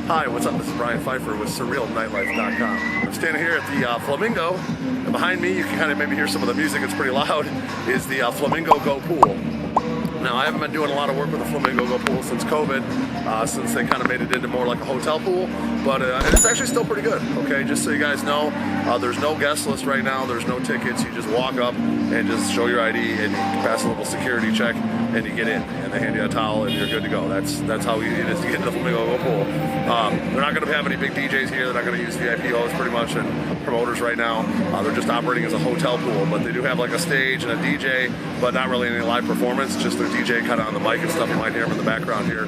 Hi, what's up? This is Brian Pfeiffer with Surreal I'm standing here at the Flamingo, and behind me, you can kind of maybe hear some of the music, it's pretty loud, is the Flamingo Go Pool. Now, I haven't been doing a lot of work with the Flamingo Go Pool since COVID, since they kind of made it into more like a hotel pool, but it's actually still pretty good, okay? Just so you guys know, there's no guest list right now, there's no tickets, you just walk up and just show your ID and you pass a little security check and you get in, and they hand you a towel and you're good to go. That's how easy it is to get into the Flamingo Go Pool. They're not going to have any big DJs here, they're not going to use VIPos pretty much and promoters right now. They're just operating as a hotel pool, but they do have like a stage and a DJ, but not really any live performance, just their DJ kind of on the mic and stuff. You might hear them in the background here.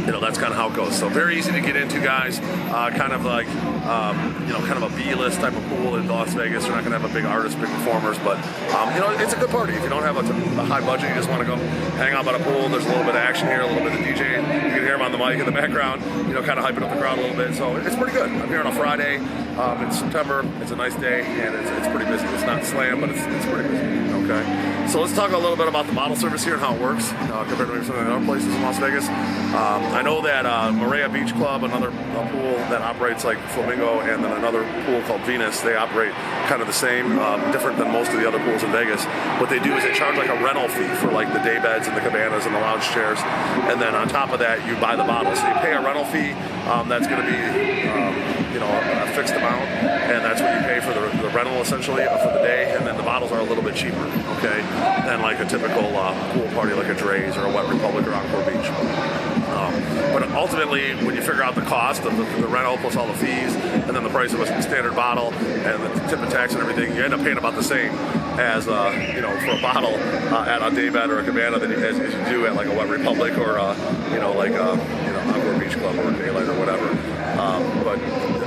You know, that's kind of how it goes. So very easy to get into, guys. Kind of like, you know, kind of a B-list type of pool in Las Vegas. You're not going to have a big artist, big performers, but, you know, it's a good party. If you don't have a high budget, you just want to go hang out by the pool, there's a little bit of action here, a little bit of DJ. You can hear him on the mic in the background, you know, kind of hyping up the crowd a little bit. So it's pretty good. I'm here on a Friday. It's September. It's a nice day, and it's pretty busy. It's not slammed, but it's pretty busy. Okay. So let's talk a little bit about the bottle service here and how it works compared to maybe some of the other places in Las Vegas. I know that Maria Beach Club, another pool that operates like Flamingo, and then another pool called Venus, they operate kind of the same, different than most of the other pools in Vegas. What they do is they charge like a rental fee for like the day beds and the cabanas and the lounge chairs, and then on top of that you buy the bottle. So you pay a rental fee that's going to be you know, a fixed amount, and that's what you pay for the rental essentially for the day, and then the bottles are a little bit cheaper, okay, than like a typical pool party like a Drai's or a Wet Republic or Encore Beach. But ultimately, when you figure out the cost of the rental plus all the fees, and then the price of a standard bottle, and the tip and tax and everything, you end up paying about the same as you know, for a bottle at a daybed or a cabana as you do at like a Wet Republic or you know, like you know, Encore Beach Club or Daylight or whatever. But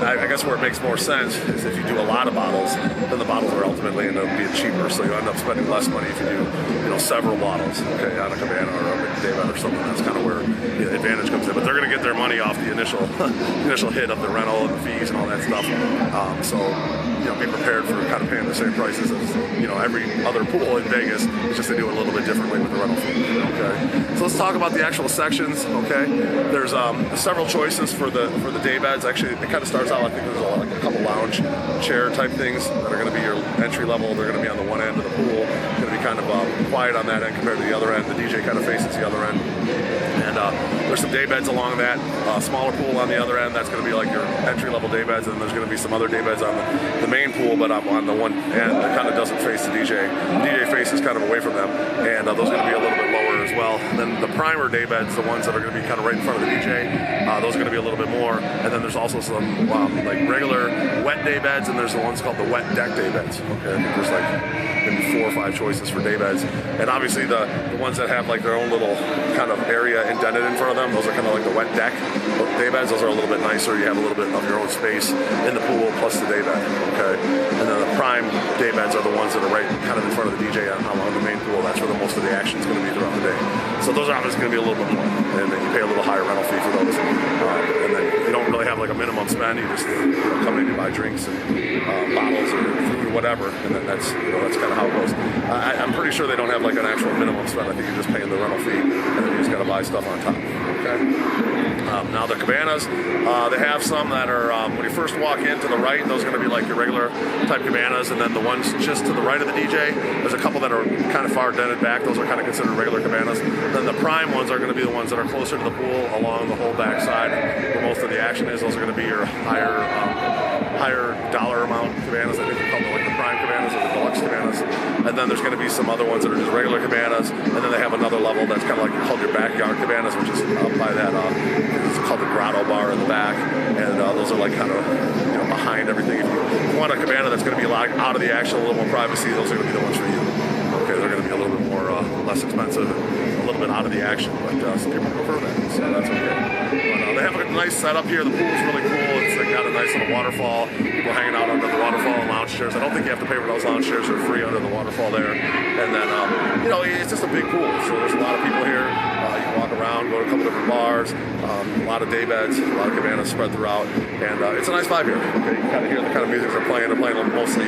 I guess where it makes more sense is if you do a lot of bottles, then the bottles are ultimately end up being cheaper, so you end up spending less money if you do, you know, several bottles, okay, on a cabana or a daybed or something. That's kind of where the advantage comes in. But they're going to get their money off the initial hit of the rental and the fees and all that stuff. So, you know, be prepared for kind of paying the same prices as, you know, every other pool in Vegas. It's just they do it a little bit differently with the rental fee. Okay. So let's talk about the actual sections. Okay. There's several choices for the day beds. Actually, it kind of starts out, I think there's like a couple lounge chair type things that are going to be your entry level. They're going to be on the one end of the pool. Going to be kind of quiet on that end compared to the other end. The DJ kind of faces the other end. And there's some day beds along that. Smaller pool on the other end. That's going to be like your entry level day beds. And there's going to be some other day beds on the main pool, but on the one end that kind of doesn't face the DJ. The DJ faces kind of away from them. And those are going to be a little bit lower as well. And then the primer day beds, the ones that are going to be kind of right in front of the DJ, those are going to be a little bit more. And then there's also some like regular wet day beds, and there's the ones called the wet deck day beds. Okay, I think there's like maybe 4 or 5 choices for day beds. And obviously the ones that have like their own little kind of area indented in front of them, those are kind of like the wet deck day beds. Those are a little bit nicer. You have a little bit of your own space in the pool plus the day bed. Okay, and then the prime day beds are the ones that are right kind of in front of the DJ along the main pool. That's where most of the action is going to be throughout the day. So those are obviously going to be a little bit more, and then you pay a little higher rental fee for those. And then you don't really have like a minimum spend. You just come in and buy drinks and bottles or food or whatever, and then that's, you know, that's kind of how it goes. I'm pretty sure they don't have like an actual minimum spend. I think you're just paying the rental fee, and then you just got to buy stuff on top. Okay. Now the cabanas, they have some that are, when you first walk in to the right, those are going to be like your regular type cabanas, and then the ones just to the right of the DJ, there's a couple that are kind of far dented back. Those are kind of considered regular cabanas. Then the prime ones are going to be the ones that are closer to the pool along the whole back side where most of the action is. Those are going to be your higher dollar amount cabanas. I think they call them like the prime cabanas or the deluxe cabanas. And then there's going to be some other ones that are just regular cabanas, and then they have another level that's kind of like called your backyard cabanas, which is up by that it's called the grotto bar in the back, and those are like kind of, you know, behind everything. If you want a cabana that's going to be like out of the action, a little more privacy, those are going to be the ones for you. Okay, they're going to be a little bit more less expensive, a little bit out of the action, but some people prefer that, so that's okay. But they have a nice setup here. The pool's really cool. It's like got a nice little waterfall. People hanging out under the waterfall and lounge chairs. I don't think you have to pay for those lounge chairs. They're free under the waterfall there. And then, you know, it's just a big pool, so there's a lot of people here. You can walk around, go to a couple different bars, a lot of day beds, a lot of cabanas spread throughout, and it's a nice vibe here. Okay, you kind of hear the kind of music they're playing. They're playing mostly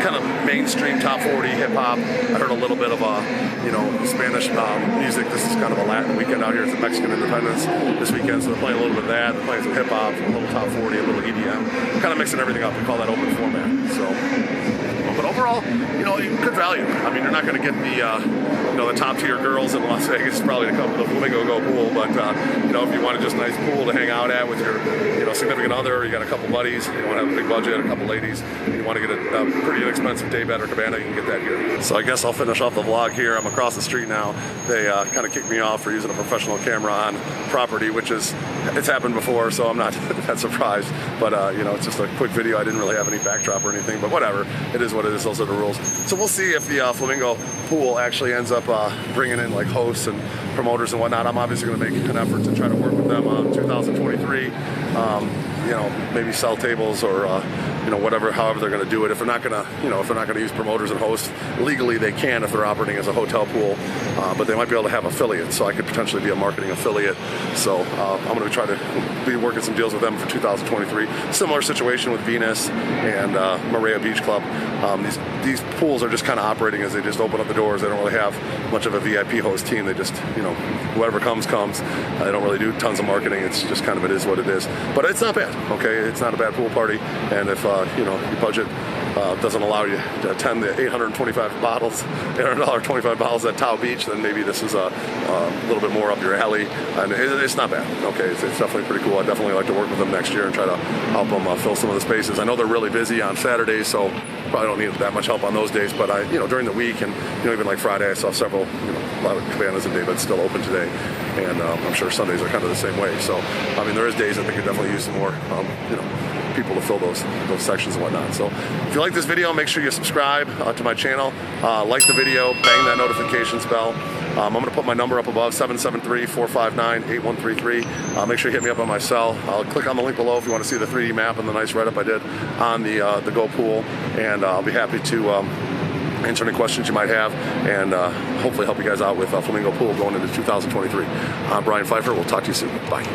kind of mainstream top 40 hip hop. I heard a little bit of Spanish music. This is kind of a Latin weekend out here. It's a Mexican Independence this weekend, so they're playing a little bit of that. They're playing some hip hop, a little top 40, a little EDM, kind of mixing everything up. We call that open format. So, but overall, good value. I mean, you're not going to get the top tier girls in Las Vegas probably to come to the Flamingo Go Pool, but if you want just a nice pool to hang out at with your significant other, you got a couple buddies, you want to have a big budget, a couple ladies, you want to get a pretty inexpensive day bed or cabana, you can get that here. So I guess I'll finish off the vlog here. I'm across the street now. They kind of kicked me off for using a professional camera on property, it's happened before, so I'm not that surprised. But it's just a quick video. I didn't really have any backdrop or anything, but whatever. It is what it is. Those are the rules. So we'll see if the Flamingo Pool actually ends up bringing in like hosts and promoters and whatnot. I'm obviously going to make an effort to try to work with them on 2023. Maybe sell tables or however they're going to do it. If they're not going to use promoters and hosts legally, they can if they're operating as a hotel pool, but they might be able to have affiliates. So I could potentially be a marketing affiliate. So I'm going to try to be working some deals with them for 2023. Similar situation with Venus and Maria Beach Club. These pools are just kind of operating as they just open up the doors. They don't really have much of a VIP host team. They just whoever comes. They don't really do tons of marketing. It's just kind of it is what it is. But it's not bad. Okay, it's not a bad pool party. And if your budget doesn't allow you to attend the $825 bottles at Tao Beach, then maybe this is a little bit more up your alley. And it's not bad. Okay, it's definitely pretty cool. I'd definitely like to work with them next year and try to help them fill some of the spaces. I know they're really busy on Saturdays, so probably don't need that much help on those days. But during the week and even like Friday, I saw several, a lot of cabanas and day beds still open today, and I'm sure Sundays are kind of the same way. So I mean, there is days I think could definitely use some more, people to fill those sections and whatnot. So if you like this video, make sure you subscribe to my channel, like the video, bang that notifications bell. I'm going to put my number up above, 773-459-8133. Make sure you hit me up on my cell. I'll click on the link below if you want to see the 3D map and the nice write-up I did on the Go Pool, and I'll be happy to answer any questions you might have, and hopefully help you guys out with Flamingo Pool going into 2023. I'm Brian Pfeiffer. We'll talk to you soon. Bye.